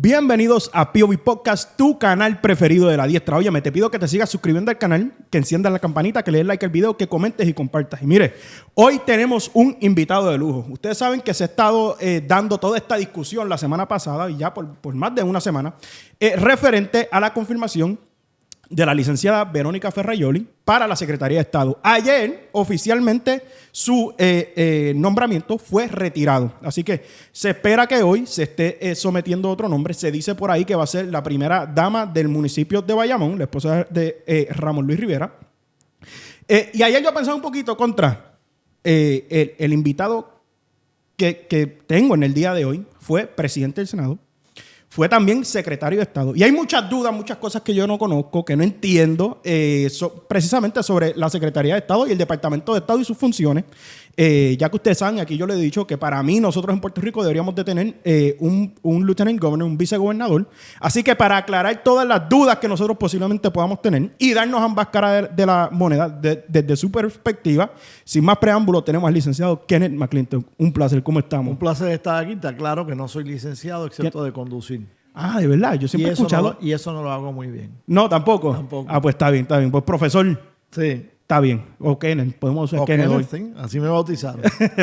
Bienvenidos a POV Podcast, tu canal preferido de la diestra. Óyeme, te pido que te sigas suscribiendo al canal, que enciendas la campanita, que le des like al video, que comentes y compartas. Y mire, hoy tenemos un invitado de lujo. Ustedes saben que se ha estado dando toda esta discusión la semana pasada, y ya por más de una semana, referente a la confirmación de la licenciada Verónica Ferrajoli para la Secretaría de Estado. Ayer, oficialmente, su nombramiento fue retirado. Así que se espera que hoy se esté sometiendo otro nombre. Se dice por ahí que va a ser la primera dama del municipio de Bayamón, la esposa de Ramón Luis Rivera. Y ayer yo pensaba un poquito contra el invitado que tengo en el día de hoy. Fue presidente del Senado. Fue también secretario de Estado. Y hay muchas dudas, muchas cosas que yo no conozco, que no entiendo, precisamente sobre la Secretaría de Estado y el Departamento de Estado y sus funciones. Ya que ustedes saben, aquí yo les he dicho que para mí, nosotros en Puerto Rico deberíamos de tener un lieutenant governor, un vicegobernador. Así que para aclarar todas las dudas que nosotros posiblemente podamos tener y darnos ambas caras de la moneda desde su perspectiva, sin más preámbulo, tenemos al licenciado Kenneth McClintock. Un placer, ¿cómo estamos? Un placer estar aquí. Está claro que no soy licenciado, excepto de conducir. Ah, de verdad, yo siempre he escuchado. Y eso no lo hago muy bien. No, tampoco. Tampoco. Ah, pues está bien, está bien. Pues profesor. Sí. Está bien. O Kenneth, podemos usar Kenneth hoy. Sí. Así me bautizaron.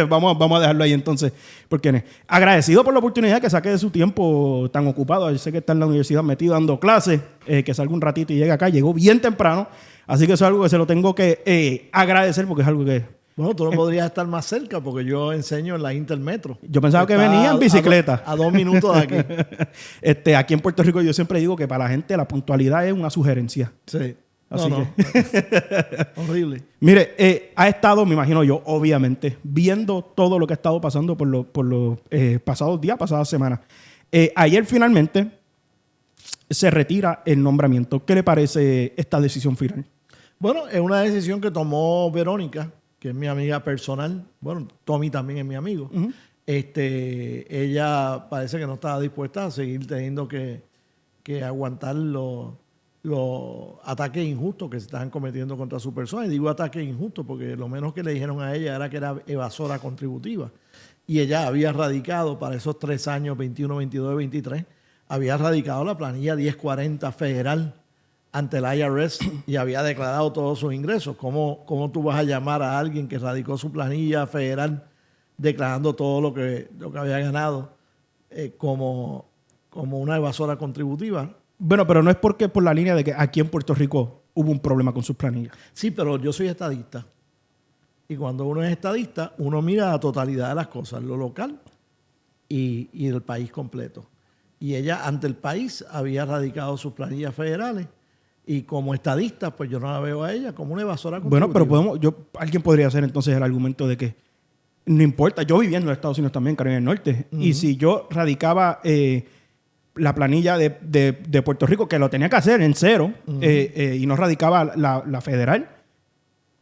vamos a dejarlo ahí entonces. Por Kenneth. Agradecido por la oportunidad que saque de su tiempo tan ocupado. Yo sé que está en la universidad metido dando clases, que salga un ratito y llegue acá. Llegó bien temprano. Así que eso es algo que se lo tengo que agradecer porque es algo que... Bueno, tú no podrías estar más cerca porque yo enseño en la Intermetro. Yo pensaba que venía en bicicleta. A 2 minutos de aquí. Aquí en Puerto Rico yo siempre digo que para la gente la puntualidad es una sugerencia. Sí. Así que... Horrible. Mire, ha estado, me imagino yo, obviamente, viendo todo lo que ha estado pasando por los pasados días, pasadas semanas. Ayer finalmente se retira el nombramiento. ¿Qué le parece esta decisión final? Bueno, es una decisión que tomó Verónica, que es mi amiga personal. Bueno, Tommy también es mi amigo. Uh-huh. Ella parece que no estaba dispuesta a seguir teniendo que aguantar los ataques injustos que se estaban cometiendo contra su persona. Y digo ataques injustos porque lo menos que le dijeron a ella era que era evasora contributiva. Y ella había radicado para esos 3 años, 21, 22 y 23, había radicado la planilla 1040 federal ante el IRS y había declarado todos sus ingresos. ¿Cómo tú vas a llamar a alguien que radicó su planilla federal declarando todo lo que había ganado como una evasora contributiva? Bueno, pero no es porque por la línea de que aquí en Puerto Rico hubo un problema con sus planillas. Sí, pero yo soy estadista. Y cuando uno es estadista, uno mira la totalidad de las cosas, lo local y el país completo. Y ella, ante el país, había radicado sus planillas federales. Y como estadista, pues yo no la veo a ella como una evasora contributiva. Bueno, pero alguien podría hacer entonces el argumento de que no importa. Yo viviendo en los Estados Unidos también, Carolina del Norte. Uh-huh. Y si yo radicaba la planilla de Puerto Rico, que lo tenía que hacer en cero, uh-huh, y no radicaba la federal,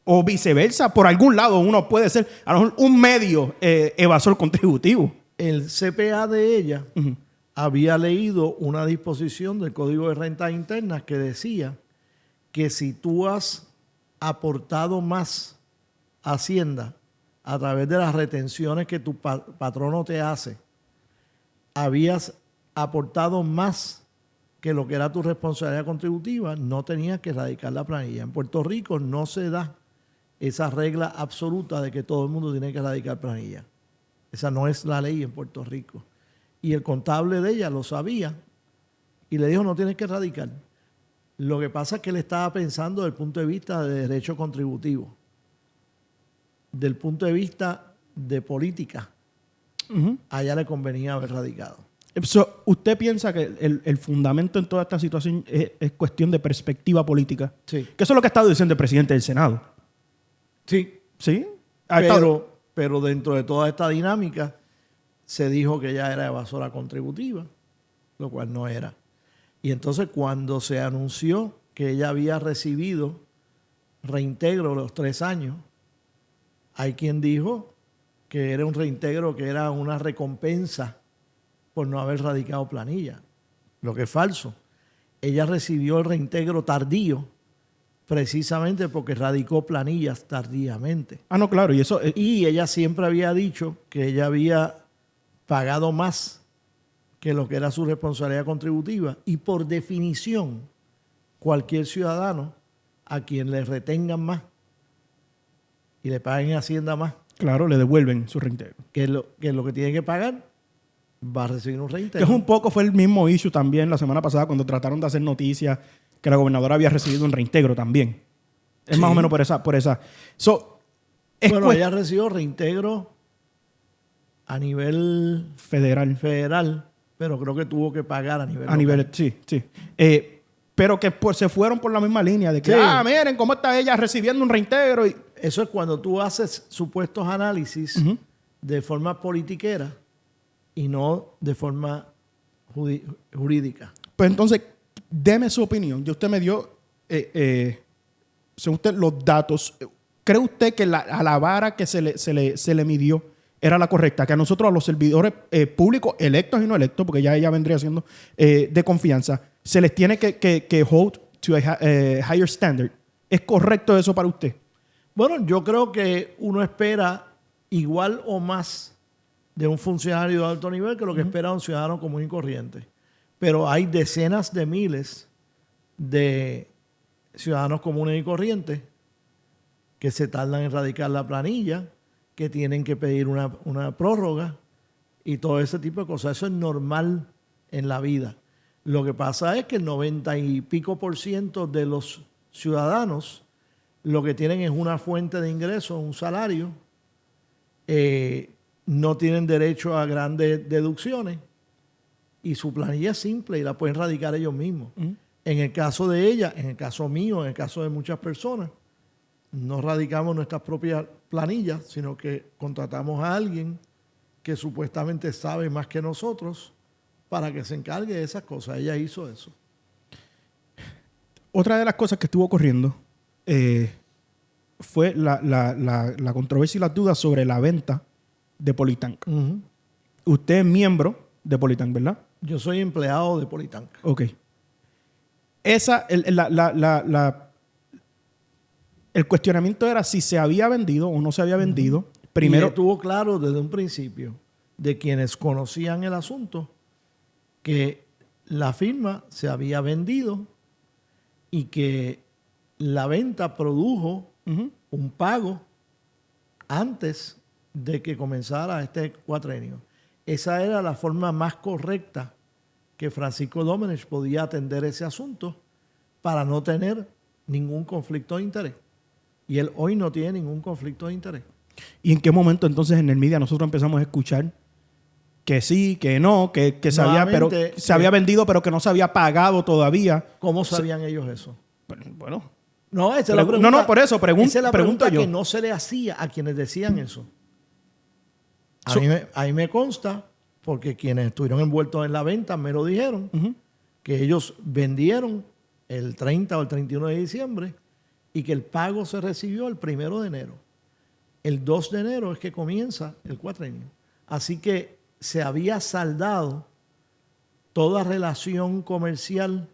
o viceversa, por algún lado uno puede ser a lo mejor un medio evasor contributivo. El CPA de ella... Uh-huh. Había leído una disposición del Código de Rentas Internas que decía que si tú has aportado más a Hacienda a través de las retenciones que tu patrono te hace, habías aportado más que lo que era tu responsabilidad contributiva, no tenías que radicar la planilla. En Puerto Rico no se da esa regla absoluta de que todo el mundo tiene que radicar planilla. Esa no es la ley en Puerto Rico. Y el contable de ella lo sabía y le dijo, no tienes que radicar. Lo que pasa es que él estaba pensando desde el punto de vista de derecho contributivo, del punto de vista de política. Uh-huh. A ella le convenía haber radicado. ¿Usted piensa que el fundamento en toda esta situación es cuestión de perspectiva política? Sí. Que eso es lo que ha estado diciendo el presidente del Senado. Sí. ¿Sí? Pero dentro de toda esta dinámica se dijo que ella era evasora contributiva, lo cual no era. Y entonces cuando se anunció que ella había recibido reintegro los 3 años, hay quien dijo que era un reintegro, que era una recompensa por no haber radicado planilla, lo que es falso. Ella recibió el reintegro tardío precisamente porque radicó planillas tardíamente. Ah, no, claro. Y ella siempre había dicho que ella había pagado más que lo que era su responsabilidad contributiva. Y por definición, cualquier ciudadano a quien le retengan más y le paguen Hacienda más, Claro, le devuelven su reintegro. que es lo que tiene que pagar, va a recibir un Que reintegro. es un poco, fue el mismo issue también la semana pasada cuando trataron de hacer noticias que la gobernadora había recibido un reintegro también. Es Sí. más o menos por esa. So, es Bueno, ella recibió reintegro a nivel federal. federal, pero creo que tuvo que pagar a nivel A local. nivel, sí. Pero que pues, se fueron por la misma línea de que, Sí. miren cómo está ella recibiendo un reintegro. Y, Eso es cuando tú haces supuestos análisis Ujú. de forma politiquera y no de forma jurídica. pues entonces, deme su opinión. Ya usted me dio, según usted, los datos. ¿Cree usted que a la vara que se le midió era la correcta? Que a nosotros, a los servidores públicos, electos y no electos, porque ya ella vendría siendo de confianza, se les tiene que hold to a higher standard. ¿Es correcto eso para usted? Bueno, yo creo que uno espera igual o más de un funcionario de alto nivel que lo que espera un ciudadano común y corriente. Pero hay decenas de miles de ciudadanos comunes y corrientes que se tardan en radicar la planilla, que tienen que pedir una prórroga y todo ese tipo de cosas. Eso es normal en la vida. Lo que pasa es que el 90 y pico % de los ciudadanos lo que tienen es una fuente de ingreso, un salario, no tienen derecho a grandes deducciones y su planilla es simple y la pueden radicar ellos mismos. En el caso de ella, en el caso mío, en el caso de muchas personas, no radicamos nuestras propias planillas, sino que contratamos a alguien que supuestamente sabe más que nosotros para que se encargue de esas cosas. Ella hizo eso. Otra de las cosas que estuvo corriendo fue la controversia y las dudas sobre la venta de Politank. Ujú. Usted es miembro de Politank, ¿verdad? Yo soy empleado de Politank. Ok. El cuestionamiento era si se había vendido o no se había vendido. Primero, Y estuvo claro desde un principio de quienes conocían el asunto que la firma se había vendido y que la venta produjo ujú, un pago antes de que comenzara este cuatrenio. Esa era la forma más correcta que Francisco Domenech podía atender ese asunto para no tener ningún conflicto de interés. Y él hoy no tiene ningún conflicto de interés. ¿y en qué momento entonces en el media nosotros empezamos a escuchar que sí, que no, que se había, pero, Nuevamente, se había vendido pero que no se había pagado todavía? ¿Cómo sabían ellos eso? Bueno, No, esa es la pregunta. no, por eso esa es la pregunto pregunta yo. que no se le hacía a quienes decían eso. So- A mí me consta, porque quienes estuvieron envueltos en la venta me lo dijeron, Ujú. que ellos vendieron el 30 o el 31 de diciembre y que el pago se recibió el 1 de enero. El 2 de enero es que comienza el cuatrenio. Así que se había saldado toda relación comercial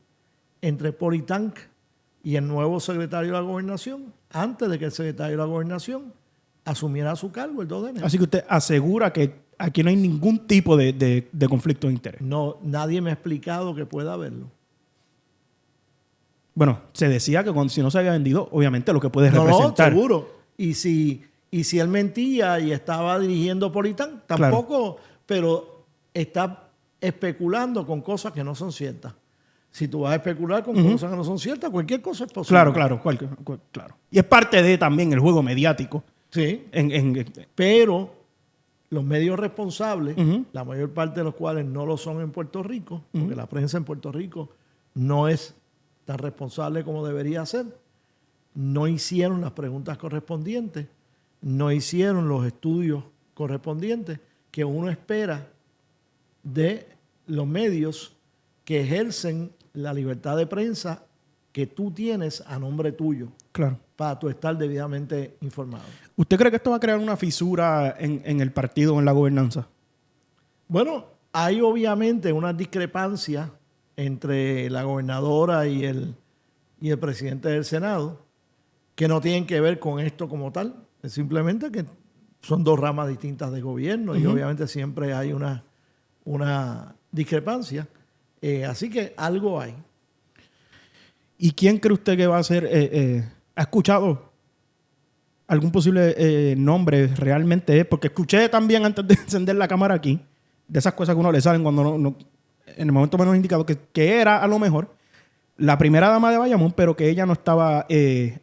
entre Politank y el nuevo secretario de la Gobernación antes de que el secretario de la Gobernación asumiera su cargo el 2 de enero. Así que usted asegura que aquí no hay ningún tipo de conflicto de interés. No, nadie me ha explicado que pueda haberlo. Bueno, se decía que si no se había vendido, obviamente lo que puede No, representar. seguro. Y si él mentía y estaba dirigiendo Politank, tampoco, pero está especulando con cosas que no son ciertas. Si tú vas a especular con cosas que no son ciertas, cualquier cosa es posible. Claro. Claro. Y es parte de también el juego mediático. Sí, En- pero los medios responsables, Ujú. la mayor parte de los cuales no lo son en Puerto Rico, porque la prensa en Puerto Rico no es tan responsable como debería ser, no hicieron las preguntas correspondientes, no hicieron los estudios correspondientes que uno espera de los medios que ejercen la libertad de prensa que tú tienes a nombre tuyo claro. para tú estar debidamente informado. ¿Usted cree que esto va a crear una fisura en el partido o en la gobernanza? Bueno, hay obviamente una discrepancia entre la gobernadora y el presidente del Senado que no tienen que ver con esto como tal. Es simplemente que son dos ramas distintas de gobierno y obviamente siempre hay una discrepancias. Así que algo hay. ¿Y quién cree usted que va a ser? ¿Ha escuchado algún posible nombre realmente? Porque escuché también antes de encender la cámara aquí, de esas cosas que uno le salen cuando en el momento menos indicado, que era a lo mejor la primera dama de Bayamón, pero que ella no estaba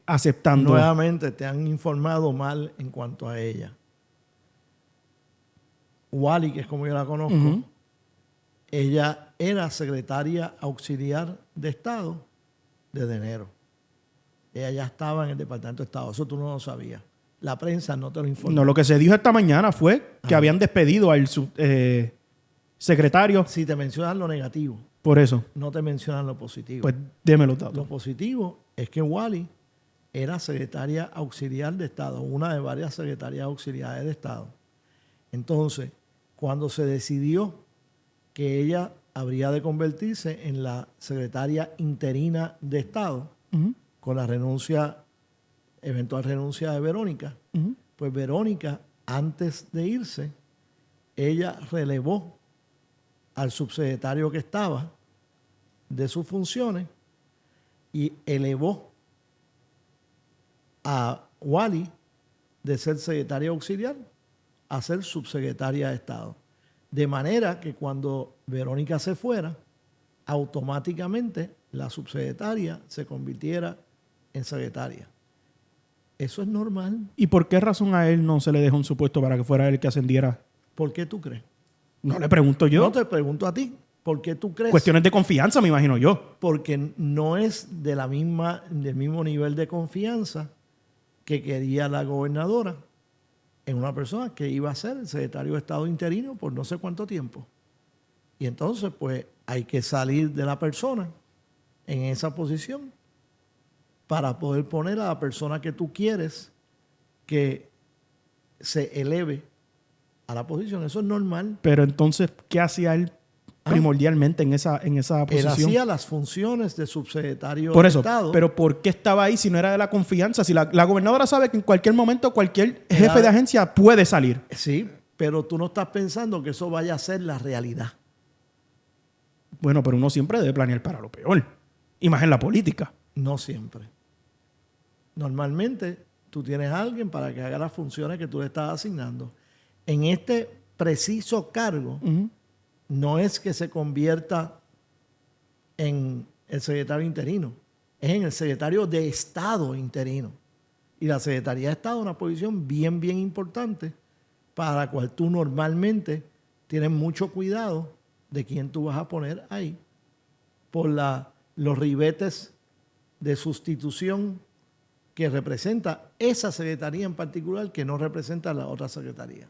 aceptando. Nuevamente te han informado mal en cuanto a ella. Wally, que es como yo la conozco, ella era secretaria auxiliar de Estado desde enero. Ella ya estaba en el Departamento de Estado. Eso tú no lo sabías. La prensa no te lo informó. No, lo que se dijo esta mañana fue que habían despedido al secretario. Si te mencionan lo negativo, Por eso. no te mencionan lo positivo. Pues déme los datos. Lo positivo es que Wally era secretaria auxiliar de Estado, una de varias secretarias auxiliares de Estado. Entonces, cuando se decidió que ella habría de convertirse en la secretaria interina de Estado, con la eventual renuncia de Verónica, pues Verónica, antes de irse, ella relevó al subsecretario que estaba de sus funciones y elevó a Wally de ser secretaria auxiliar a ser subsecretaria de Estado. De manera que cuando Verónica se fuera, automáticamente la subsecretaria se convirtiera en secretaria. Eso es normal. ¿Y por qué razón a él no se le dejó un supuesto para que fuera él que ascendiera? ¿Por qué tú crees? No le pregunto yo. No te pregunto a ti. ¿Por qué tú crees? Cuestiones de confianza, me imagino yo. Porque no es del mismo nivel de confianza que quería la gobernadora en una persona que iba a ser el secretario de Estado interino por no sé cuánto tiempo. Y entonces, pues, hay que salir de la persona en esa posición para poder poner a la persona que tú quieres que se eleve a la posición. Eso es normal. Pero entonces, ¿qué hacía él primordialmente en esa Él posición? hacía las funciones de subsecretario Por de eso, Estado. pero ¿por qué estaba ahí si no era de la confianza? Si la gobernadora sabe que en cualquier momento cualquier jefe de agencia puede salir. Sí, pero tú no estás pensando que eso vaya a ser la realidad. Bueno, pero uno siempre debe planear para lo peor. Y más en la política. No siempre. Normalmente tú tienes a alguien para que haga las funciones que tú le estás asignando. En este preciso cargo, no es que se convierta en el secretario interino, es en el secretario de Estado interino. Y la Secretaría de Estado es una posición bien, bien importante para la cual tú normalmente tienes mucho cuidado de quién tú vas a poner ahí por los ribetes de sustitución que representa esa secretaría en particular que no representa la otra secretaría.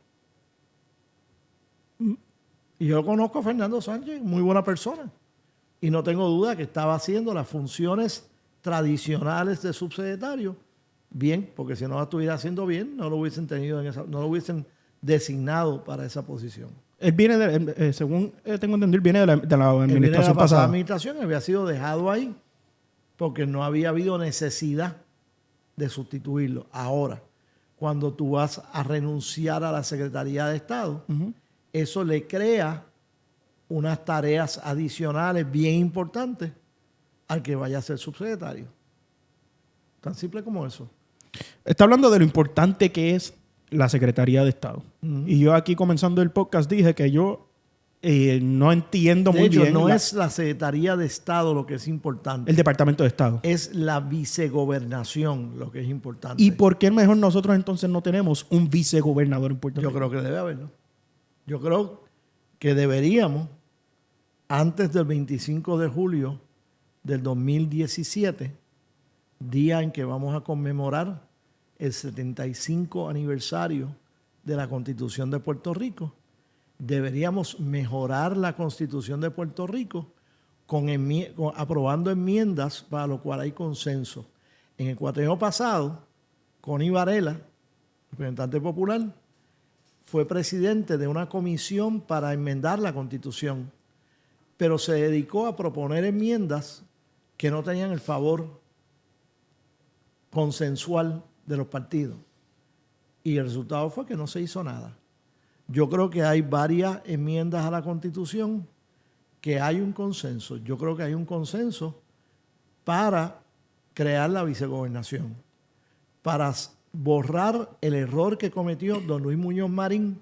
Y yo conozco a Fernando Sánchez, muy buena persona. Y no tengo duda que estaba haciendo las funciones tradicionales de subsecretario bien, porque si no la estuviera haciendo bien, no lo hubiesen no lo hubiesen designado para esa posición. Él viene, según tengo entendido, él viene de la administración pasada. pasada. Administración había sido dejado ahí porque no había habido necesidad de sustituirlo. Ahora, cuando tú vas a renunciar a la Secretaría de Estado, eso le crea unas tareas adicionales bien importantes al que vaya a ser subsecretario. Tan simple como eso. Está hablando de lo importante que es la Secretaría de Estado. Y yo aquí comenzando el podcast dije que yo no entiendo muy bien. No es la Secretaría de Estado lo que es importante. El Departamento de Estado. Es la vicegobernación lo que es importante. ¿Y por qué mejor nosotros entonces no tenemos un vicegobernador en Puerto Rico? Yo creo que debe haberlo. Yo creo que deberíamos, antes del 25 de julio del 2017, día en que vamos a conmemorar el 75 aniversario de la Constitución de Puerto Rico, deberíamos mejorar la Constitución de Puerto Rico aprobando enmiendas para lo cual hay consenso. En el cuatrienio pasado, Connie Varela, representante popular, fue presidente de una comisión para enmendar la Constitución, pero se dedicó a proponer enmiendas que no tenían el favor consensual de los partidos. Y el resultado fue que no se hizo nada. Yo creo que hay varias enmiendas a la Constitución que hay un consenso. Yo creo que hay un consenso para crear la vicegobernación, para borrar el error que cometió don Luis Muñoz Marín,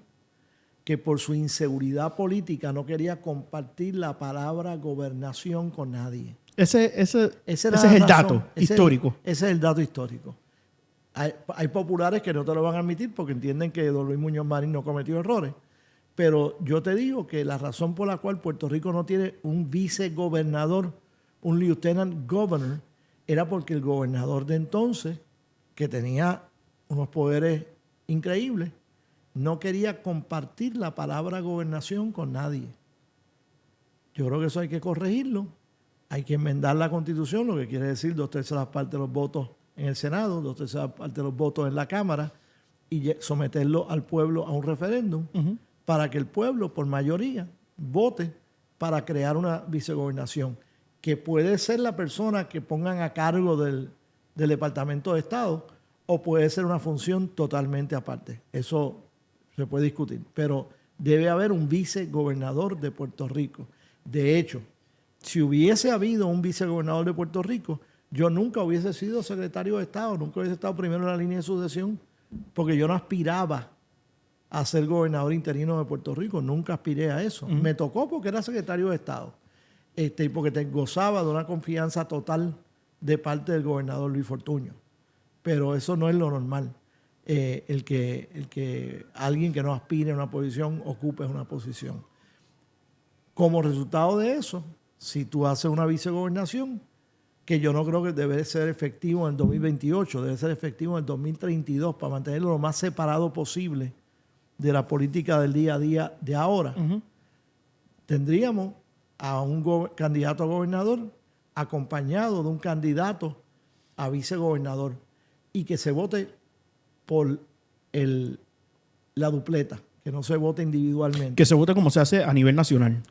que por su inseguridad política no quería compartir la palabra gobernación con nadie. Ese es el dato histórico. Ese es el dato histórico. Hay populares que no te lo van a admitir porque entienden que don Luis Muñoz Marín no cometió errores. Pero yo te digo que la razón por la cual Puerto Rico no tiene un vicegobernador, un lieutenant governor, era porque el gobernador de entonces, que tenía unos poderes increíbles, no quería compartir la palabra gobernación con nadie. Yo creo que eso hay que corregirlo. Hay que enmendar la Constitución, lo que quiere decir 2/3 partes de los votos en el Senado, 2/3 partes de los votos en la Cámara, y someterlo al pueblo a un referéndum para que el pueblo, por mayoría, vote para crear una vicegobernación, que puede ser la persona que pongan a cargo del Departamento de Estado o puede ser una función totalmente aparte. Eso se puede discutir, pero debe haber un vicegobernador de Puerto Rico. De hecho, si hubiese habido un vicegobernador de Puerto Rico, yo nunca hubiese sido secretario de Estado, nunca hubiese estado primero en la línea de sucesión, porque yo no aspiraba a ser gobernador interino de Puerto Rico, nunca aspiré a eso. Me tocó porque era secretario de Estado, y porque gozaba de una confianza total de parte del gobernador Luis Fortuño. Pero eso no es lo normal. El que alguien que no aspire a una posición ocupe una posición. Como resultado de eso, si tú haces una vicegobernación, que yo no creo que debe ser efectivo en el 2028, debe ser efectivo en el 2032 para mantenerlo lo más separado posible de la política del día a día de ahora, tendríamos a un candidato a gobernador acompañado de un candidato a vicegobernador y que se vote por la dupleta, que no se vote individualmente. Que se vote como se hace a nivel nacional.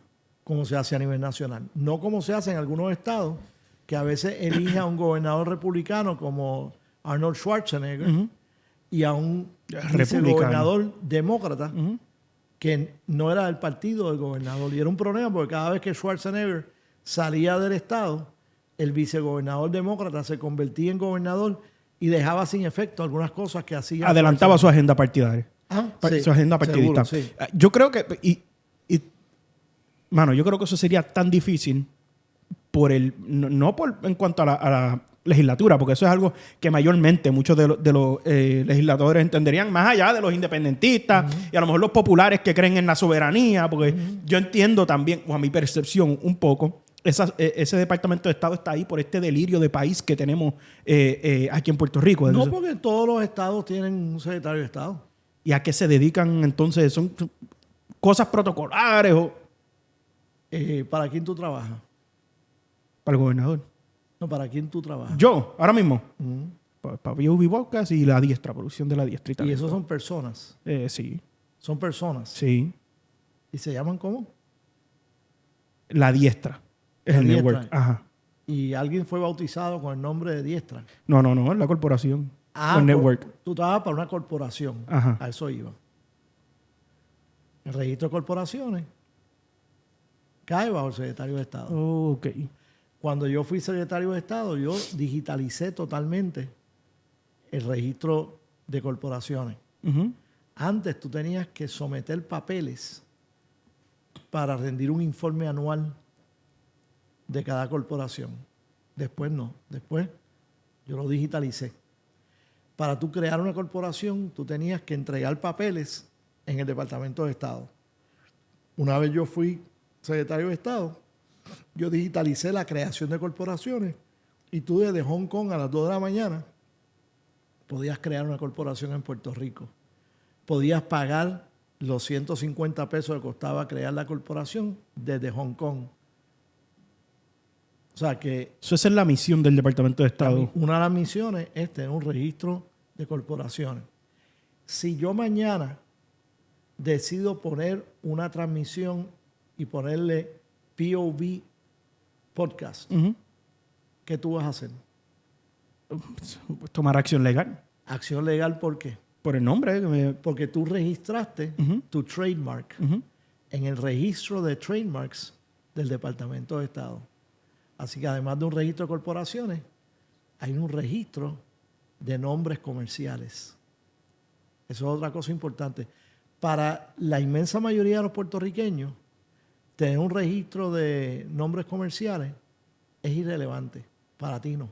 Como se hace a nivel nacional. No como se hace en algunos estados, que a veces elige a un gobernador republicano como Arnold Schwarzenegger y a un vicegobernador demócrata que no era del partido del gobernador. Y era un problema porque cada vez que Schwarzenegger salía del estado, el vicegobernador demócrata se convertía en gobernador y dejaba sin efecto algunas cosas que hacía. Adelantaba su agenda partidaria. Sí, su agenda partidista. Seguro, sí. Yo creo que... Mano, yo creo que eso sería tan difícil no en cuanto a la legislatura, porque eso es algo que mayormente muchos de los legisladores entenderían, más allá de los independentistas y a lo mejor los populares que creen en la soberanía, porque yo entiendo también, o a mi percepción un poco, ese Departamento de Estado está ahí por este delirio de país que tenemos aquí en Puerto Rico. No, porque todos los estados tienen un secretario de Estado. ¿Y a qué se dedican entonces? ¿Son cosas protocolares o...? ¿Para quién tú trabajas? Para el gobernador. No, ¿para quién tú trabajas? Yo, ahora mismo. Para UV Podcast y La Diestra, producción de La Diestra. ¿Y esos son personas? Sí. ¿Son personas? Sí. ¿Y se llaman cómo? La Diestra. Es el network. Ajá. ¿Y alguien fue bautizado con el nombre de Diestra? No, es la corporación. El network. Tú trabajas para una corporación. Ajá. A eso iba. El registro de corporaciones cae bajo el secretario de Estado. Ok. Cuando yo fui secretario de Estado, yo digitalicé totalmente el registro de corporaciones. Antes tú tenías que someter papeles para rendir un informe anual de cada corporación. Después no. Después yo lo digitalicé. Para tú crear una corporación, tú tenías que entregar papeles en el Departamento de Estado. Una vez yo fui secretario de Estado, yo digitalicé la creación de corporaciones y tú desde Hong Kong a las 2 de la mañana podías crear una corporación en Puerto Rico. Podías pagar los 150 pesos que costaba crear la corporación desde Hong Kong. O sea que... Eso es la misión del Departamento de Estado. Una de las misiones es tener un registro de corporaciones. Si yo mañana decido poner una transmisión y ponerle POV Podcast, ¿qué tú vas a hacer? Tomar acción legal. ¿Acción legal por qué? Por el nombre. Porque tú registraste tu trademark en el registro de trademarks del Departamento de Estado. Así que además de un registro de corporaciones, hay un registro de nombres comerciales. Eso es otra cosa importante. Para la inmensa mayoría de los puertorriqueños, tener un registro de nombres comerciales es irrelevante. Para ti no.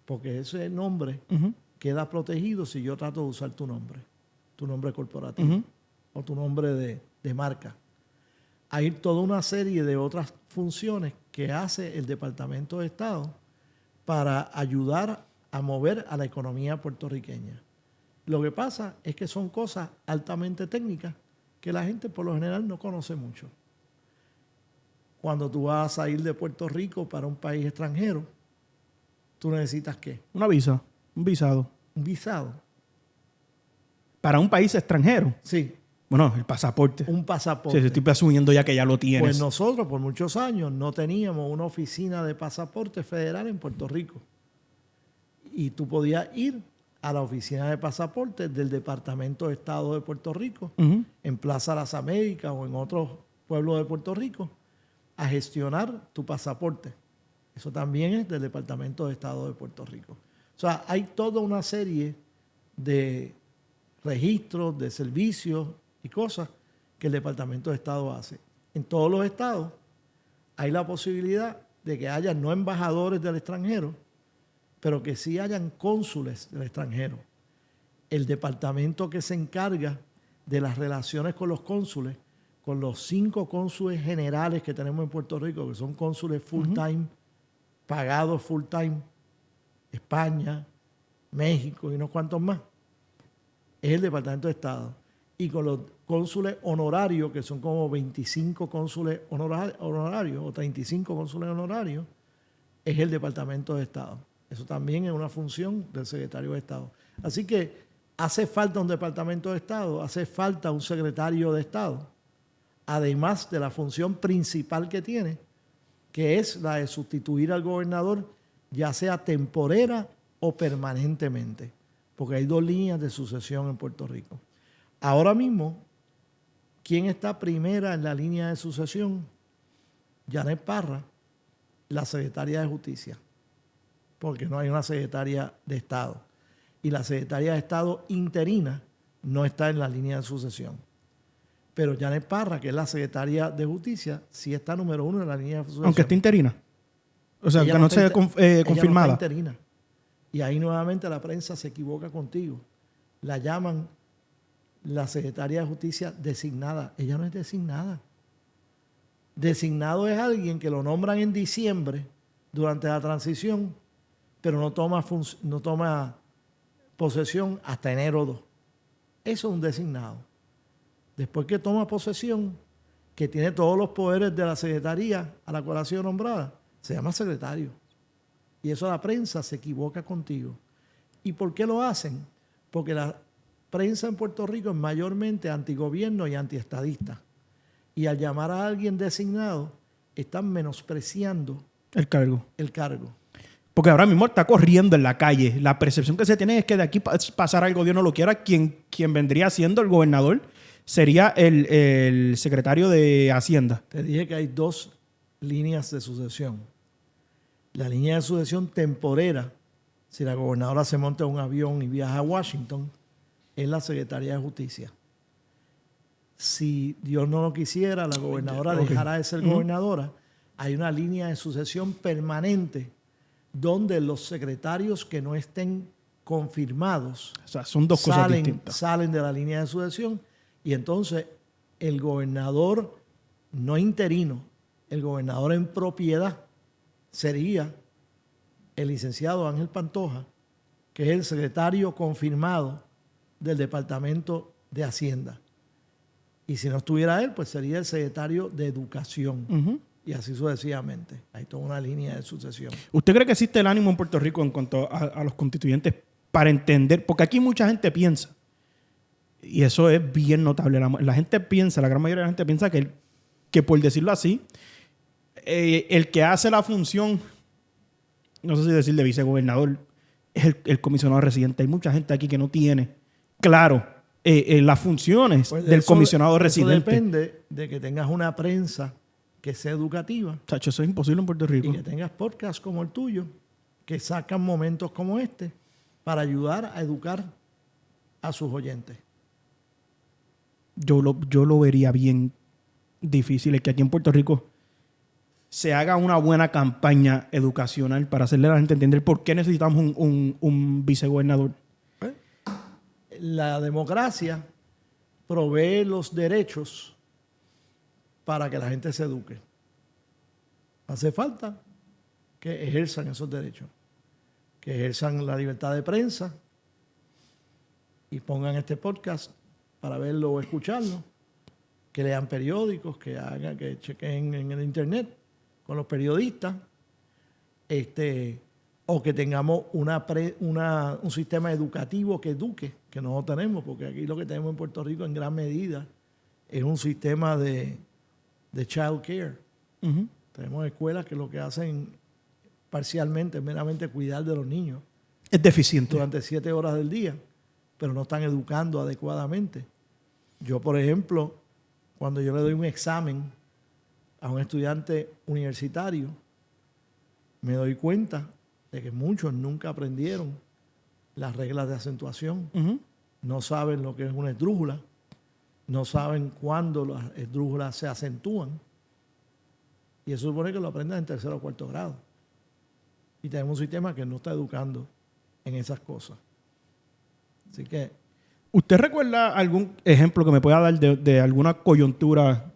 Porque ese nombre queda protegido si yo trato de usar tu nombre corporativo o tu nombre de marca. Hay toda una serie de otras funciones que hace el Departamento de Estado para ayudar a mover a la economía puertorriqueña. Lo que pasa es que son cosas altamente técnicas que la gente por lo general no conoce mucho. Cuando tú vas a ir de Puerto Rico para un país extranjero, ¿tú necesitas qué? Una visa, un visado. Un visado. Para un país extranjero. Sí. Bueno, el pasaporte. Un pasaporte. Sí, estoy asumiendo ya que ya lo tienes. Pues nosotros por muchos años no teníamos una oficina de pasaporte federal en Puerto Rico. Y tú podías ir a la oficina de pasaporte del Departamento de Estado de Puerto Rico, en Plaza Las Américas o en otros pueblos de Puerto Rico, a gestionar tu pasaporte. Eso también es del Departamento de Estado de Puerto Rico. O sea, hay toda una serie de registros, de servicios y cosas que el Departamento de Estado hace. En todos los estados hay la posibilidad de que haya no embajadores del extranjero, pero que sí hayan cónsules del extranjero. El departamento que se encarga de las relaciones con los cónsules, con los 5 cónsules generales que tenemos en Puerto Rico, que son cónsules full-time, pagados full-time, España, México y unos cuantos más, es el Departamento de Estado. Y con los cónsules honorarios, que son como 25 cónsules honorarios o 35 cónsules honorarios, es el Departamento de Estado. Eso también es una función del secretario de Estado. Así que hace falta un Departamento de Estado, hace falta un secretario de Estado, además de la función principal que tiene, que es la de sustituir al gobernador, ya sea temporera o permanentemente, porque hay 2 líneas de sucesión en Puerto Rico. Ahora mismo, ¿quién está primera en la línea de sucesión? Janet Parra, la secretaria de Justicia, porque no hay una secretaria de Estado. Y la secretaria de Estado interina no está en la línea de sucesión. Pero Janet Parra, que es la secretaria de Justicia, sí está número 1 en la línea de sucesión. Aunque esté interina. O sea, ella que no sea confirmada. Ella no está interina. Y ahí nuevamente la prensa se equivoca contigo. La llaman la secretaria de Justicia designada. Ella no es designada. Designado es alguien que lo nombran en diciembre durante la transición, pero no toma posesión hasta enero 2. Eso es un designado. Después que toma posesión, que tiene todos los poderes de la secretaría a la cual ha sido nombrada, se llama secretario. Y eso la prensa se equivoca contigo. ¿Y por qué lo hacen? Porque la prensa en Puerto Rico es mayormente antigobierno y antiestadista. Y al llamar a alguien designado, están menospreciando el cargo. Porque ahora mismo está corriendo en la calle. La percepción que se tiene es que de aquí pasar algo, Dios no lo quiera, quien vendría siendo el gobernador sería el secretario de Hacienda. Te dije que hay 2 líneas de sucesión. La línea de sucesión temporera, si la gobernadora se monta en un avión y viaja a Washington, es la secretaria de Justicia. Si Dios no lo quisiera, la gobernadora dejara de ser gobernadora, hay una línea de sucesión permanente donde los secretarios que no estén confirmados, o sea, son 2 cosas distintas, salen de la línea de sucesión, y entonces el gobernador no interino, el gobernador en propiedad sería el licenciado Ángel Pantoja, que es el secretario confirmado del Departamento de Hacienda. Y si no estuviera él, pues sería el secretario de Educación. Y así sucesivamente. Hay toda una línea de sucesión. ¿Usted cree que existe el ánimo en Puerto Rico en cuanto a los constituyentes para entender? Porque aquí mucha gente piensa, y eso es bien notable, la gente piensa, la gran mayoría de la gente piensa que por decirlo así, el que hace la función, no sé si decir de vicegobernador, es el comisionado residente. Hay mucha gente aquí que no tiene claro las funciones del comisionado residente. Eso depende de que tengas una prensa que sea educativa Chacho, eso es imposible en Puerto Rico. y que tengas podcasts como el tuyo que sacan momentos como este para ayudar a educar a sus oyentes. Yo lo vería bien difícil. Es que aquí en Puerto Rico se haga una buena campaña educacional para hacerle a la gente entender por qué necesitamos un vicegobernador. La democracia provee los derechos para que la gente se eduque. Hace falta que ejerzan esos derechos, que ejerzan la libertad de prensa y pongan este podcast para verlo o escucharlo, que lean periódicos, que chequen en el internet con los periodistas, o que tengamos un sistema educativo que eduque, que no lo tenemos, porque aquí lo que tenemos en Puerto Rico en gran medida es un sistema de child care. Uh-huh. Tenemos escuelas que lo que hacen parcialmente es meramente cuidar de los niños Es deficiente. durante 7 horas del día, pero no están educando adecuadamente. Yo, por ejemplo, cuando yo le doy un examen a un estudiante universitario, me doy cuenta de que muchos nunca aprendieron las reglas de acentuación. Uh-huh. No saben lo que es una esdrújula, no saben cuándo las esdrújulas se acentúan. Y eso supone que lo aprendan en 3º o 4º grado. Y tenemos un sistema que no está educando en esas cosas. Así que ¿Usted recuerda algún ejemplo que me pueda dar de alguna coyuntura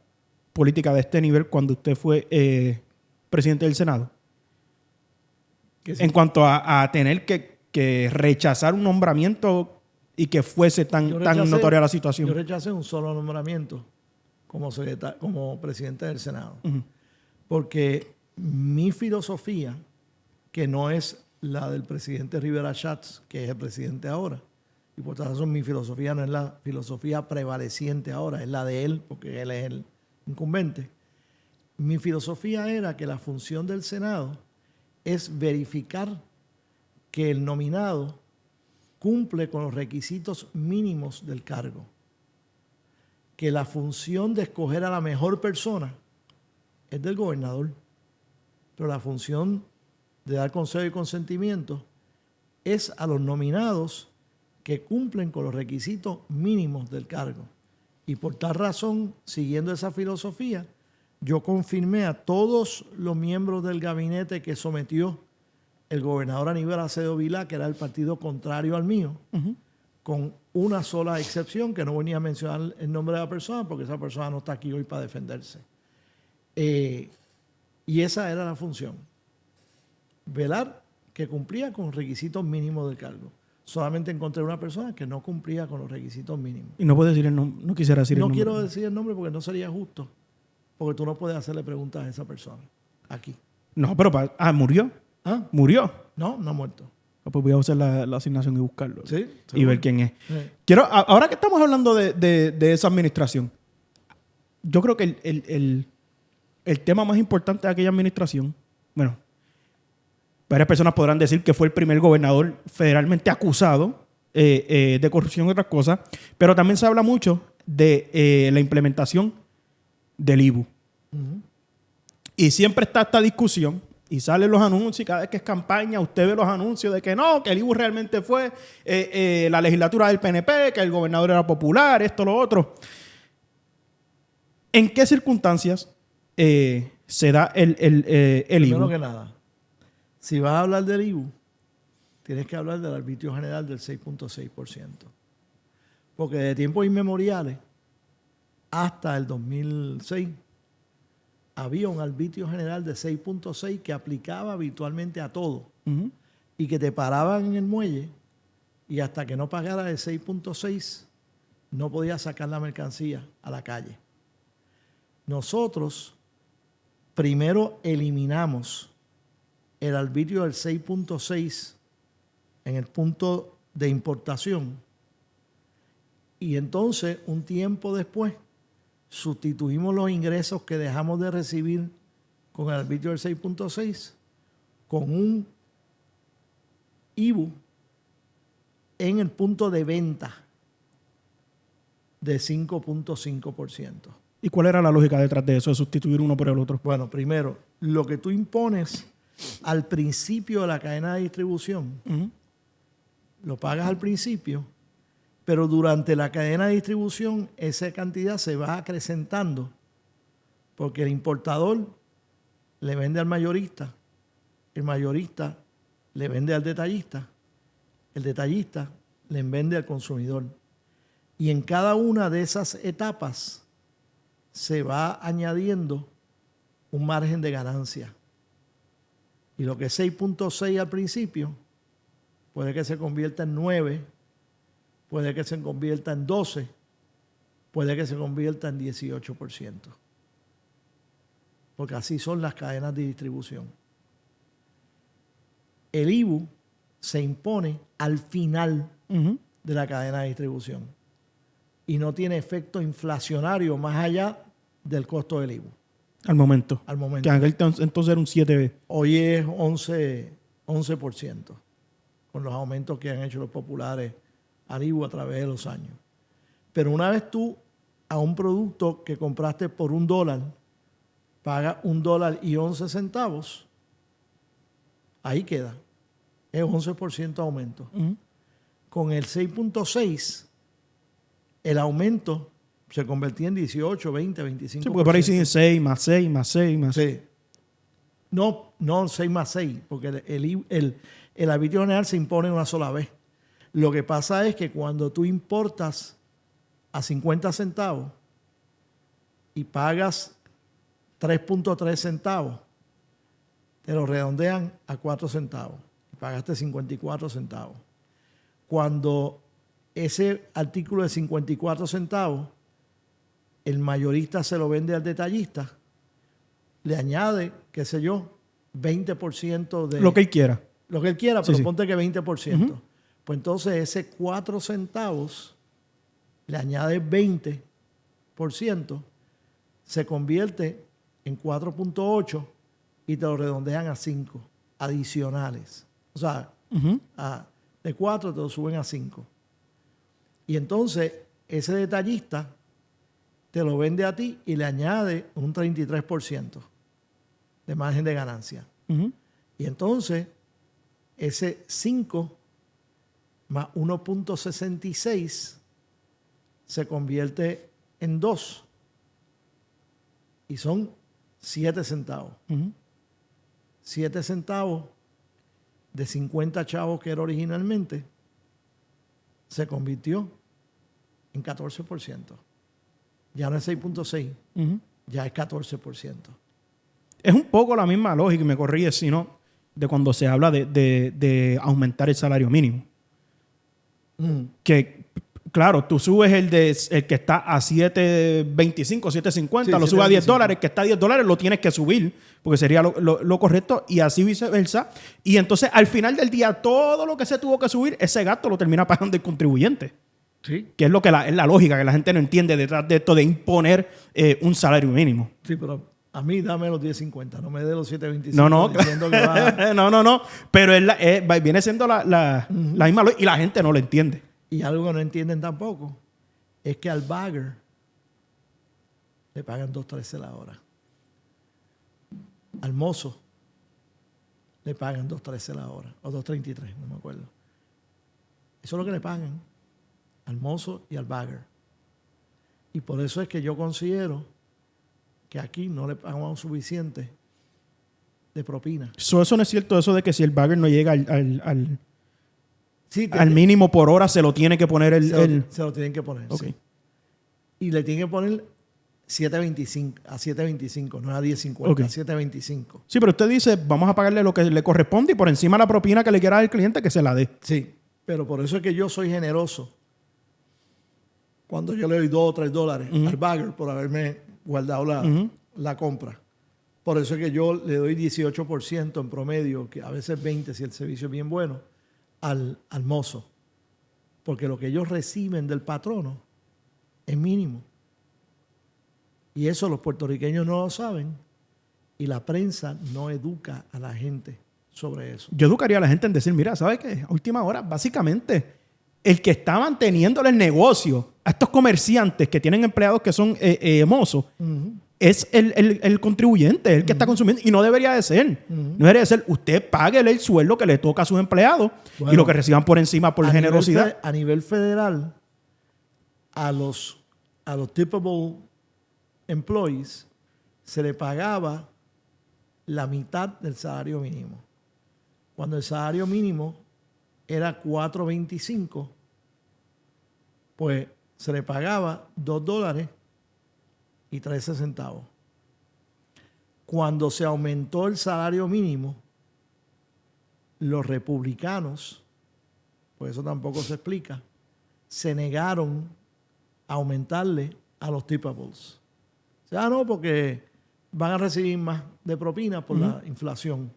política de este nivel cuando usted fue presidente del Senado? En cuanto a tener que rechazar un nombramiento y que fuese tan notoria la situación. Yo rechacé un solo nombramiento como presidente del Senado. Uh-huh. Porque mi filosofía, que no es la del presidente Rivera Schatz, que es el presidente ahora, y por tal razón mi filosofía no es la filosofía prevaleciente ahora, es la de él, porque él es el incumbente. Mi filosofía era que la función del Senado es verificar que el nominado cumple con los requisitos mínimos del cargo. Que la función de escoger a la mejor persona es del gobernador, pero la función de dar consejo y consentimiento es a los nominados que cumplen con los requisitos mínimos del cargo. Y por tal razón, siguiendo esa filosofía, yo confirmé a todos los miembros del gabinete que sometió el gobernador Aníbal Acevedo Vilá, que era el partido contrario al mío, Uh-huh. con una sola excepción, que no venía a mencionar el nombre de la persona, porque esa persona no está aquí hoy para defenderse. Y esa era la función. Velar que cumplía con los requisitos mínimos del cargo. Solamente encontré una persona que no cumplía con los requisitos mínimos. Y no puedo decir el nombre, no quisiera decir el No nombre. quiero decir el nombre porque no sería justo. Porque tú no puedes hacerle preguntas a esa persona aquí. No, pero murió. ¿Ah? Murió. No ha muerto. Pues voy a hacer la asignación y buscarlo. Sí, Y seguro. ver quién es. Sí. Ahora que estamos hablando de esa administración, yo creo que el tema más importante de aquella administración, bueno, varias personas podrán decir que fue el primer gobernador federalmente acusado de corrupción y otras cosas, pero también se habla mucho de la implementación del IBU. Uh-huh. Y siempre está esta discusión y salen los anuncios y cada vez que es campaña usted ve los anuncios de que no, que el IBU realmente fue la legislatura del PNP, que el gobernador era popular, esto, lo otro. ¿En qué circunstancias se da el Primero IBU? que nada, si vas a hablar del IBU, tienes que hablar del arbitrio general del 6.6%. Porque de tiempos inmemoriales hasta el 2006 había un arbitrio general de 6.6 que aplicaba habitualmente a todo Uh-huh. y que te paraban en el muelle y hasta que no pagara el 6.6 no podías sacar la mercancía a la calle. Nosotros primero eliminamos el arbitrio del 6.6 en el punto de importación y entonces un tiempo después sustituimos los ingresos que dejamos de recibir con el arbitrio del 6.6 con un IBU en el punto de venta de 5.5%. ¿Y cuál era la lógica detrás de eso, de sustituir uno por el otro? Bueno, primero, lo que tú impones al principio de la cadena de distribución, lo pagas al principio, pero durante la cadena de distribución esa cantidad se va acrecentando porque el importador le vende al mayorista, el mayorista le vende al detallista, el detallista le vende al consumidor. Y en cada una de esas etapas se va añadiendo un margen de ganancia. Y lo que es 6.6 al principio, puede que se convierta en 9, puede que se convierta en 12, puede que se convierta en 18%. Porque así son las cadenas de distribución. El IBU se impone al final de la cadena de distribución y no tiene efecto inflacionario más allá del costo del IBU. Al momento. Al momento. Que aquel entonces era un 7B. Hoy es 11%, con los aumentos que han hecho los populares al IBU a través de los años. Pero una vez tú a un producto que compraste por $1, pagas $1.11, ahí queda. Es 11% aumento. Con el 6.6, el aumento se convertía en 18, 20, 25%. Sí, porque por ahí siguen 6, más 6, más 6, más 6. Sí. No 6 más 6, porque el arbitrio general se impone una sola vez. Lo que pasa es que cuando tú importas a 50 centavos y pagas 3.3 centavos, te lo redondean a 4 centavos. Y pagaste 54 centavos. Cuando ese artículo de 54 centavos, el mayorista se lo vende al detallista, le añade, qué sé yo, 20% de... Lo que él quiera. Lo que él quiera, pero Sí. ponte que 20%. Pues entonces ese 4 centavos le añade 20%, se convierte en 4.8 y te lo redondean a 5 adicionales. O sea, de 4 te lo suben a 5. Y entonces ese detallista te lo vende a ti y le añade un 33% de margen de ganancia. Y entonces ese 5 más 1.66 se convierte en 2 y son 7 centavos. 7 centavos de 50 chavos que era originalmente se convirtió en 14%. Ya no es 6.6, ya es 14%. Es un poco la misma lógica, y me corrige si no, de cuando se habla de aumentar el salario mínimo. Que, claro, tú subes el que está a 7.25, 7.50, Sí, lo subes a $10, 7.25. el que está a $10 lo tienes que subir, porque sería lo correcto, y así viceversa. Y entonces, al final del día, todo lo que se tuvo que subir, ese gasto lo termina pagando el contribuyente. Sí. Que es lo que es la lógica que la gente no entiende detrás de esto de imponer un salario mínimo. Sí, pero a mí dame los 10.50, no me dé los 7.25. No. Diciendo que va... no. Pero viene siendo la misma lógica y la gente no lo entiende. Y algo que no entienden tampoco es que al bagger le pagan 2.13 la hora. Al mozo le pagan 2.13 la hora. O 2.33, no me acuerdo. Eso es lo que le pagan al mozo y al bagger. Y por eso es que yo considero que aquí no le pagamos suficiente de propina. Eso no es cierto, eso de que si el bagger no llega Sí, al mínimo por hora, se lo tiene que poner se lo tienen que poner, Okay. sí. Y le tienen que poner 7.25, a 7.25, no a 10.50, Okay. a 7.25. Sí, pero usted dice, vamos a pagarle lo que le corresponde y por encima la propina que le quiera dar al cliente que se la dé. Sí, pero por eso es que yo soy generoso. Cuando yo le doy $2 o $3 al bagger por haberme guardado la compra. Por eso es que yo le doy 18% en promedio, que a veces 20% si el servicio es bien bueno, al mozo. Porque lo que ellos reciben del patrono es mínimo. Y eso los puertorriqueños no lo saben y la prensa no educa a la gente sobre eso. Yo educaría a la gente en decir, mira, ¿sabes qué? A última hora, básicamente, el que está manteniéndole el negocio a estos comerciantes que tienen empleados que son mozos, es el contribuyente, el que está consumiendo. Y no debería de ser. No debería de ser. Usted páguele el sueldo que le toca a sus empleados y lo que reciban por encima por generosidad. A nivel federal, a los tippable employees se le pagaba la mitad del salario mínimo. Cuando el salario mínimo era $4.25, pues se le pagaba $2.13. Cuando se aumentó el salario mínimo, los republicanos, pues eso tampoco se explica, se negaron a aumentarle a los tippables. O sea, no, porque van a recibir más de propina por la inflación.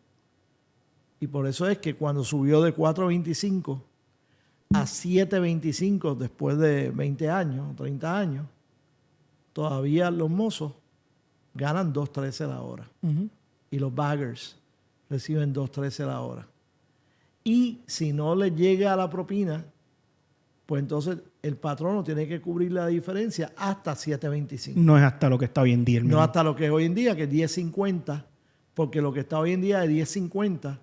Y por eso es que cuando subió de 4.25 a 7.25 después de 20 años, 30 años, todavía los mozos ganan $2.13 la hora. Y los baggers reciben $2.13 la hora. Y si no le llega a la propina, pues entonces el patrono tiene que cubrir la diferencia hasta 7.25. No es hasta lo que está hoy en día. No hasta lo que es hoy en día, que es 10.50, porque lo que está hoy en día de 10.50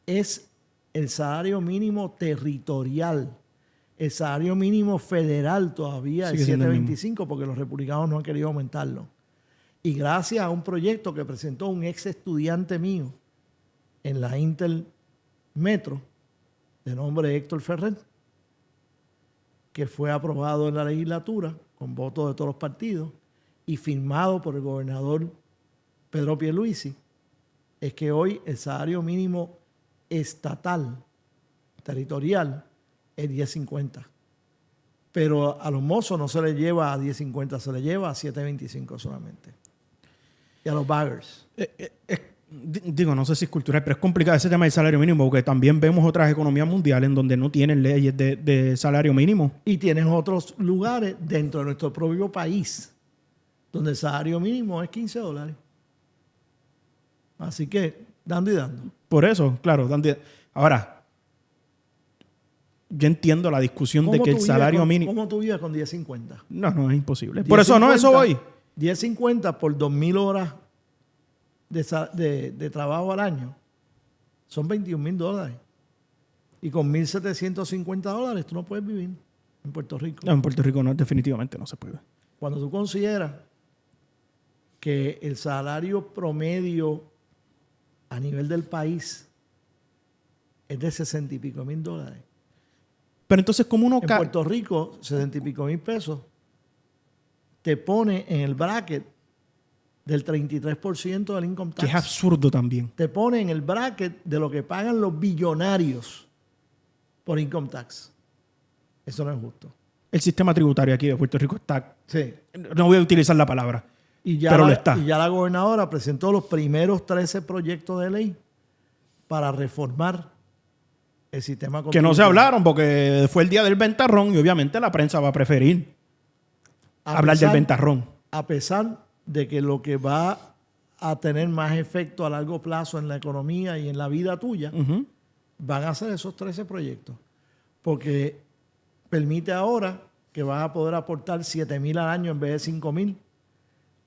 es el salario mínimo territorial. El salario mínimo federal todavía es 7.25 porque los republicanos no han querido aumentarlo. Y gracias a un proyecto que presentó un ex estudiante mío en la Intel Metro, de nombre Héctor Ferrer, que fue aprobado en la legislatura con votos de todos los partidos y firmado por el gobernador Pedro Pierluisi, es que hoy el salario mínimo estatal, territorial, es 10.50. Pero a los mozos no se les lleva a 10.50, se les lleva a 7.25 solamente. Y a los baggers. Digo, no sé si es cultural, pero es complicado ese tema del salario mínimo porque también vemos otras economías mundiales en donde no tienen leyes de salario mínimo. Y tienen otros lugares dentro de nuestro propio país donde el salario mínimo es $15. Así que, dando y dando. Por eso, claro. Ahora, yo entiendo la discusión de que el salario mínimo... ¿Cómo tú vives con 10.50? No es imposible. Por eso no, eso voy. 10.50 por 2.000 horas de trabajo al año son $21,000. Y con $1.750 tú no puedes vivir en Puerto Rico. No, en Puerto Rico no, definitivamente no se puede. Cuando tú consideras que el salario promedio a nivel del país es de $60 y pico mil. Pero entonces, ¿cómo uno... En Puerto Rico, $60 y pico mil pesos te pone en el bracket del 33% del income tax. Que es absurdo también. Te pone en el bracket de lo que pagan los billonarios por income tax. Eso no es justo. El sistema tributario aquí de Puerto Rico está... Sí. No voy a utilizar la palabra, pero lo está. Y ya la gobernadora presentó los primeros 13 proyectos de ley para reformar el sistema contributivo. Que no se hablaron porque fue el día del ventarrón y obviamente la prensa va a preferir hablar del ventarrón. A pesar de que lo que va a tener más efecto a largo plazo en la economía y en la vida tuya, van a ser esos 13 proyectos. Porque permite ahora que vas a poder aportar $7,000 al año en vez de $5,000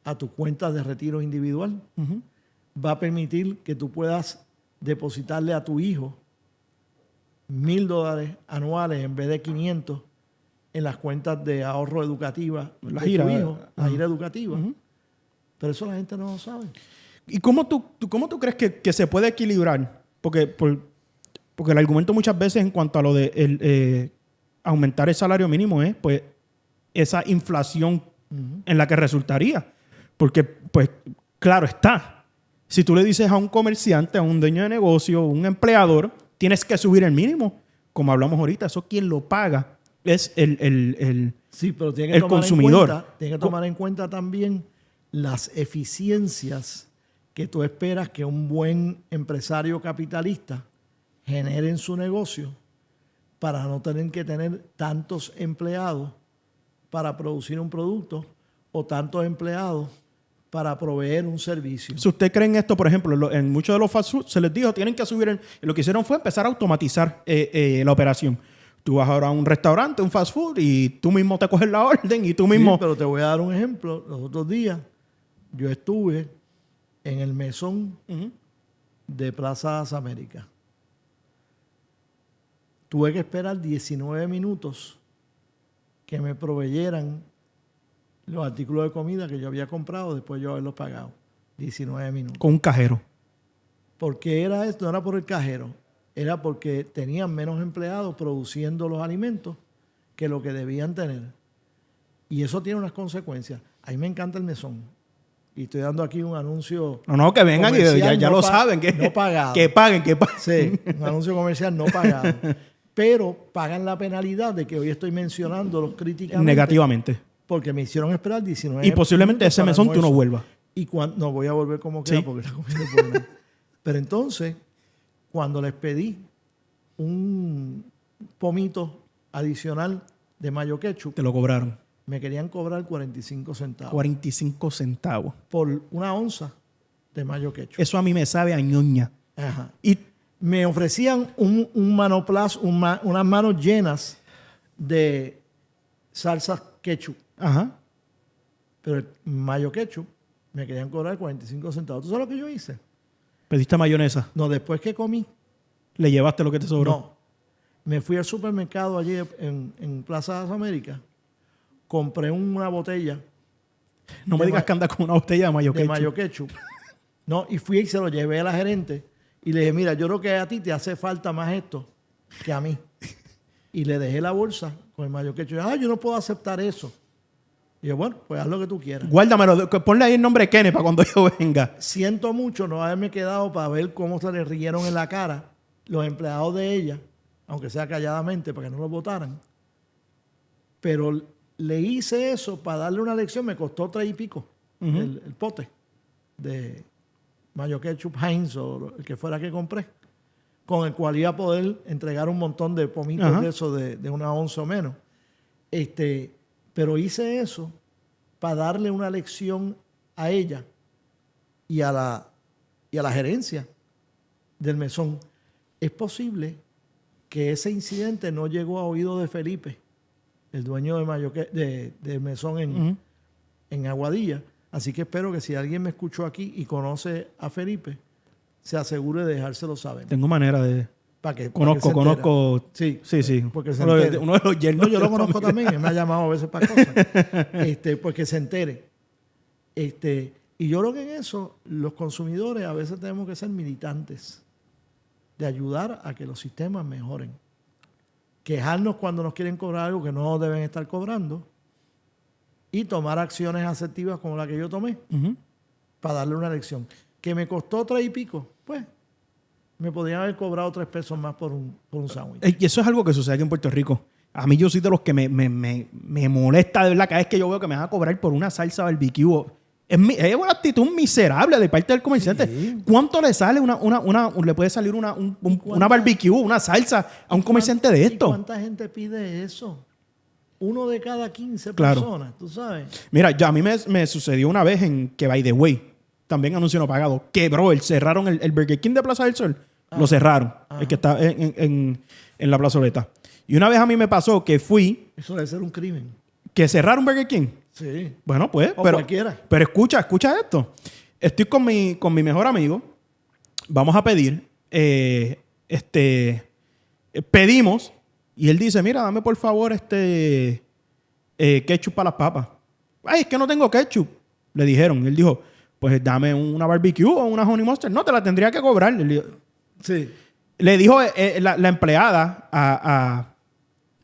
a tu cuenta de retiro individual. Va a permitir que tú puedas depositarle a tu hijo $1,000 anuales en vez de 500 en las cuentas de ahorro educativa de tu hijo, la gira educativa. Pero eso la gente no lo sabe. ¿Y cómo tú crees que se puede equilibrar? Porque el argumento muchas veces en cuanto a lo de aumentar el salario mínimo es pues esa inflación en la que resultaría. Porque, pues, claro está. Si tú le dices a un comerciante, a un dueño de negocio, a un empleador, tienes que subir el mínimo. Como hablamos ahorita, eso quien lo paga es sí, pero tiene que el consumidor. Tiene que tomar en cuenta también las eficiencias que tú esperas que un buen empresario capitalista genere en su negocio para no tener que tener tantos empleados para producir un producto o tantos empleados para proveer un servicio. Si usted cree en esto, por ejemplo, en muchos de los fast food se les dijo tienen que subir lo que hicieron fue empezar a automatizar la operación. Tú vas ahora a un restaurante, un fast food, y tú mismo te coges la orden y tú mismo... Sí, pero te voy a dar un ejemplo. Los otros días yo estuve en el mesón Ujú. de Plaza Las Américas. Tuve que esperar 19 minutos que me proveyeran los artículos de comida que yo había comprado después de yo haberlos pagado. 19 minutos. Con un cajero. ¿Por qué era esto? No era por el cajero. Era porque tenían menos empleados produciendo los alimentos que lo que debían tener. Y eso tiene unas consecuencias. A mí me encanta el mesón. Y estoy dando aquí un anuncio. No, que vengan y comercial ya no lo saben. Que, no pagado. Que paguen, que paguen. Sí, un anuncio comercial no pagado. Pero pagan la penalidad de que hoy estoy mencionándolos críticamente. Negativamente. Porque me hicieron esperar 19 Y posiblemente minutos ese para mesón tú no almuerzo. vuelvas. Y cuando no voy a volver como quiera Sí. porque la comida es buena. Pero entonces, cuando les pedí un pomito adicional de mayo ketchup, Te lo cobraron. me querían cobrar 45 centavos 45 centavos. por una onza de mayo ketchup. Eso a mí me sabe a ñoña. Ajá. Y Me ofrecían un manoplaz, unas manos llenas de salsa ketchup. ajá. Pero el mayo ketchup me querían cobrar 45 centavos. ¿Tú sabes lo que yo hice? Pediste mayonesa. No, después que comí, Le llevaste lo que te sobró. no. Me fui al supermercado allí en Plaza de las Américas, compré una botella No me de digas ma- que andas con una botella de mayo de ketchup. mayo ketchup. No, y fui y se lo llevé a la gerente y le dije, mira, yo creo que a ti te hace falta más esto que a mí. Y le dejé la bolsa con el mayo ketchup. Ah, yo no puedo aceptar eso. Y yo, bueno, pues haz lo que tú quieras. Guárdamelo. Ponle ahí el nombre de Kenneth para cuando yo venga. Siento mucho no haberme quedado para ver cómo se le rieron en la cara los empleados de ella, aunque sea calladamente para que no los votaran. Pero le hice eso para darle una lección. Me costó 3 y pico Ujú. el pote de mayo ketchup Heinz o el que fuera que compré, con el cual iba a poder entregar un montón de pomitos Ajá. de eso de una onza o menos. Pero hice eso para darle una lección a ella y a la gerencia del mesón. Es posible que ese incidente no llegó a oído de Felipe, el dueño del mesón Ujú. en Aguadilla. Así que espero que si alguien me escuchó aquí y conoce a Felipe, se asegure de dejárselo saber. Tengo manera de... Para que Conozco. Sí, Sí. porque se Uno de entere. los yernos No, yo de lo la conozco familia. también, él me ha llamado a veces para cosas. Porque se entere. Y yo creo que en eso los consumidores a veces tenemos que ser militantes de ayudar a que los sistemas mejoren. Quejarnos cuando nos quieren cobrar algo que no deben estar cobrando y tomar acciones asertivas como la que yo tomé Ujú. para darle una lección. Que me costó 3 y pico, pues me podrían haber cobrado 3 pesos más por un sándwich. Y eso es algo que sucede aquí en Puerto Rico. A mí yo soy de los que me molesta de verdad cada vez que yo veo que me van a cobrar por una salsa barbecue. Es una actitud miserable de parte del comerciante. Sí. ¿Cuánto le sale le puede salir una barbecue, una salsa a un comerciante de ¿Y esto? cuánta gente pide eso? 1 de cada 15 Claro. personas, tú sabes. Mira, ya a mí me sucedió una vez en que, by the way, también anuncio no pagado, quebró, cerraron el Burger King de Plaza del Sol. Lo cerraron, el que está en la plazoleta. Y una vez a mí me pasó que fui, Eso debe ser un crimen. que cerraron Burger King. Sí. Bueno, pues, O pero cualquiera. Pero escucha esto. Estoy con mi mejor amigo. Vamos a pedir. Pedimos. Y él dice, mira, dame por favor ketchup para las papas. Ay, es que no tengo ketchup. Le dijeron. Y él dijo, pues dame una barbecue o una honey mustard. No, te la tendría que cobrar. Sí. Le dijo la empleada a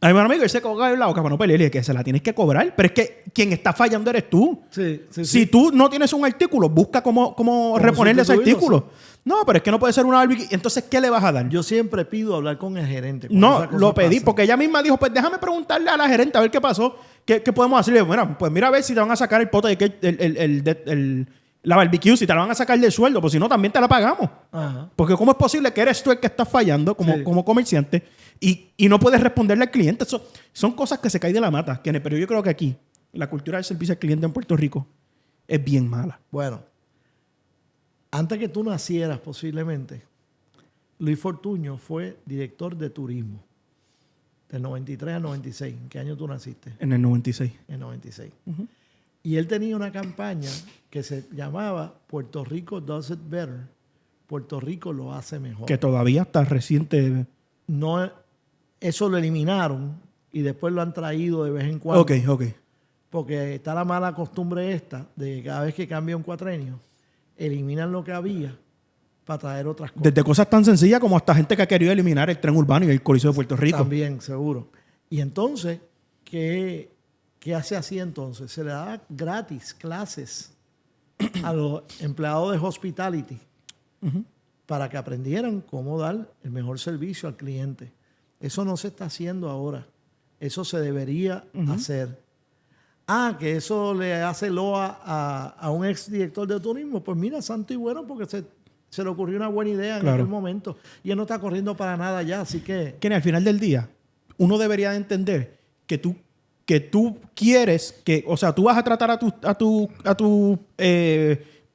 mi amigo, él se cogió la boca para no pelear. Le dije que se la tienes que cobrar. Pero es que quien está fallando eres tú. Sí, sí, Si sí. tú no tienes un artículo, busca cómo reponerle ese sustituirlo, artículo. No, pero es que no puede ser una barbecue. Entonces, ¿qué le vas a dar? Yo siempre pido hablar con el gerente. cuando No, esas cosas lo pedí pasan. porque ella misma dijo, pues déjame preguntarle a la gerente a ver qué pasó. ¿Qué podemos hacer? Y le digo, bueno, pues mira a ver si te van a sacar el pote de la barbecue, si te la van a sacar del sueldo, pues si no, también te la pagamos. Ajá. Porque ¿cómo es posible que eres tú el que estás fallando Sí. como comerciante y no puedes responderle al cliente? Son cosas que se caen de la mata. Pero yo creo que aquí la cultura del servicio al cliente en Puerto Rico es bien mala. Bueno, antes que tú nacieras posiblemente, Luis Fortuño fue director de turismo. del 93 al 96. ¿En qué año tú naciste? En el 96. En el 96. Y él tenía una campaña que se llamaba Puerto Rico Does It Better. Puerto Rico lo hace mejor. Que todavía está reciente. No, eso lo eliminaron y después lo han traído de vez en cuando. Ok. Porque está la mala costumbre esta de que cada vez que cambia un cuatrenio, eliminan lo que había para traer otras cosas. Desde cosas tan sencillas como hasta gente que ha querido eliminar el tren urbano y el Coliseo de Puerto Rico. También, seguro. Y entonces, ¿qué hace así entonces? Se le da gratis clases a los empleados de hospitality para que aprendieran cómo dar el mejor servicio al cliente. Eso no se está haciendo ahora. Eso se debería hacer. Que eso le hace loa a un exdirector de turismo. Pues mira, santo y bueno, porque se le ocurrió una buena idea en aquel momento. Y él no está corriendo para nada ya, así que... Que al final del día, uno debería de entender que tú quieres que... O sea, tú vas a tratar a tus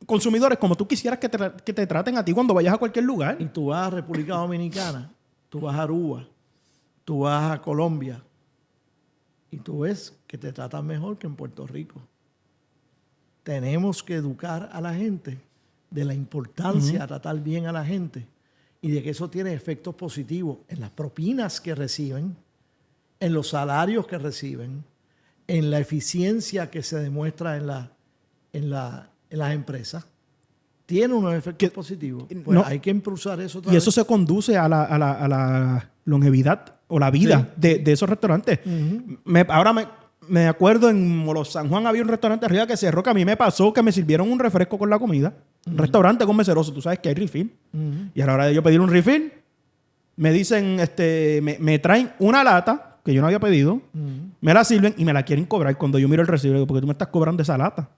consumidores como tú quisieras que te traten a ti cuando vayas a cualquier lugar. Y tú vas a República Dominicana, tú vas a Aruba, tú vas a Colombia y tú ves que te tratan mejor que en Puerto Rico. Tenemos que educar a la gente de la importancia de tratar bien a la gente y de que eso tiene efectos positivos en las propinas que reciben, en los salarios que reciben, en la eficiencia que se demuestra en las empresas. Tiene unos efectos positivos. Pues hay que impulsar eso otra y vez. eso se conduce a la longevidad o la vida de esos restaurantes. Ahora me acuerdo en Molo San Juan había un restaurante arriba que cerró, que a mí me pasó que me sirvieron un refresco con la comida. Un restaurante con meceroso. Tú sabes que hay refill. Y a la hora de yo pedir un refill, me dicen, me traen una lata que yo no había pedido, me la sirven y me la quieren cobrar. Cuando yo miro el recibo, digo, ¿por qué tú me estás cobrando esa lata?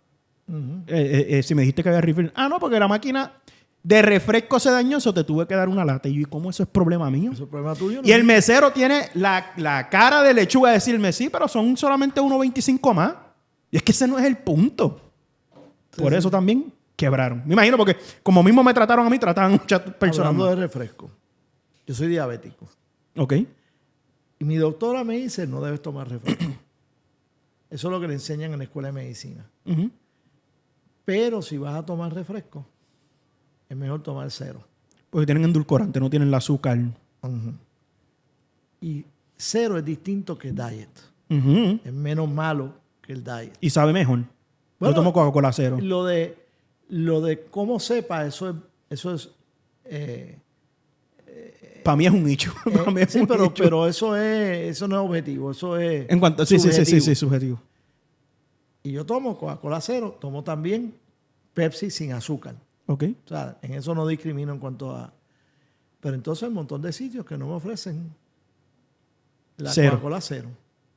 Si me dijiste que había refill. No, porque la máquina de refresco se dañó, eso te tuve que dar una lata. Y yo, ¿cómo eso es problema mío? Eso es problema tuyo. Y el mesero tiene la cara de lechuga de decirme, sí, pero son solamente 1.25 más. Y es que ese no es el punto. Por eso también quebraron. Me imagino porque como mismo me trataron a mí, trataban a muchas personas. Hablando de refresco, yo soy diabético. Ok. Y mi doctora me dice, no debes tomar refresco. Eso es lo que le enseñan en la escuela de medicina. Pero si vas a tomar refresco, es mejor tomar cero. Porque tienen endulcorante, no tienen el azúcar. Y cero es distinto que diet. Es menos malo que el diet. Y sabe mejor. Bueno, yo tomo Coca-Cola cero. Lo de cómo sepa, eso es para mí es un nicho. Sí, pero eso no es objetivo. Eso es en cuanto, sí, subjetivo. Y yo tomo Coca-Cola cero, tomo también Pepsi sin azúcar. Ok. O sea, en eso no discrimino en cuanto a... Pero entonces hay un montón de sitios que no me ofrecen la Coca-Cola cero.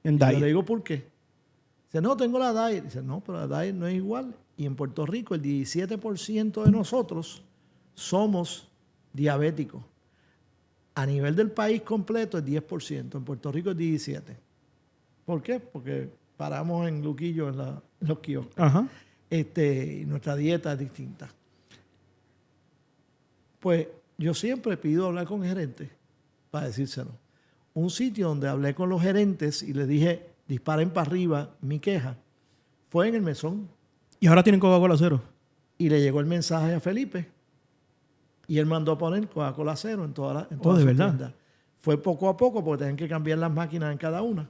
En y diet. yo le digo, ¿por qué? Dice, no, tengo la diet. Dice, no, pero la diet no es igual. Y en Puerto Rico el 17% de nosotros somos diabéticos. A nivel del país completo es 10%. En Puerto Rico es 17%. ¿Por qué? Porque paramos en Luquillo en los kioscos. Y nuestra dieta es distinta. Pues yo siempre pido hablar con gerentes para decírselo. Un sitio donde hablé con los gerentes y les dije, disparen para arriba mi queja, fue en el Mesón. ¿Y ahora tienen Coca-Cola cero? Y le llegó el mensaje a Felipe. Y él mandó a poner Coca-Cola cero en todas sus tiendas. Fue poco a poco porque tenían que cambiar las máquinas en cada una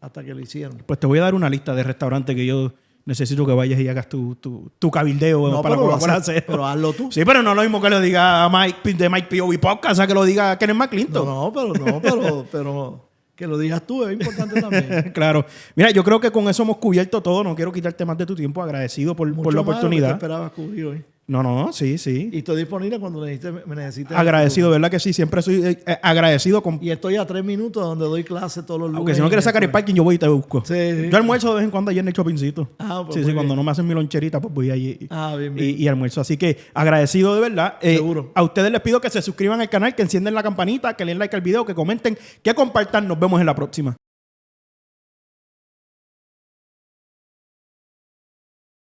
hasta que lo hicieron. Pues te voy a dar una lista de restaurantes que yo necesito que vayas y hagas tu cabildeo para Coca-Cola cero. Pero hazlo tú. Sí, pero no es lo mismo que lo diga a Mike de Mike P.O.V. Podcast, o sea, que lo diga Kenneth McClinton. Pero que lo digas tú es importante también. Claro. Mira, yo creo que con eso hemos cubierto todo. No quiero quitarte más de tu tiempo. Agradecido por la oportunidad. Mucho esperabas cubrir hoy. No, sí. Y estoy disponible cuando me necesites. Agradecido, ¿verdad que sí? Siempre soy agradecido. Y estoy a 3 minutos donde doy clase todos los lunes. Aunque si no quieres sacar el parking, yo voy y te busco. Sí. Yo almuerzo de vez en cuando allí en el shoppingcito. Pues sí, cuando no me hacen mi loncherita, pues voy allí bien. Y almuerzo. Así que agradecido de verdad. Seguro. A ustedes les pido que se suscriban al canal, que enciendan la campanita, que le den like al video, que comenten, que compartan. Nos vemos en la próxima.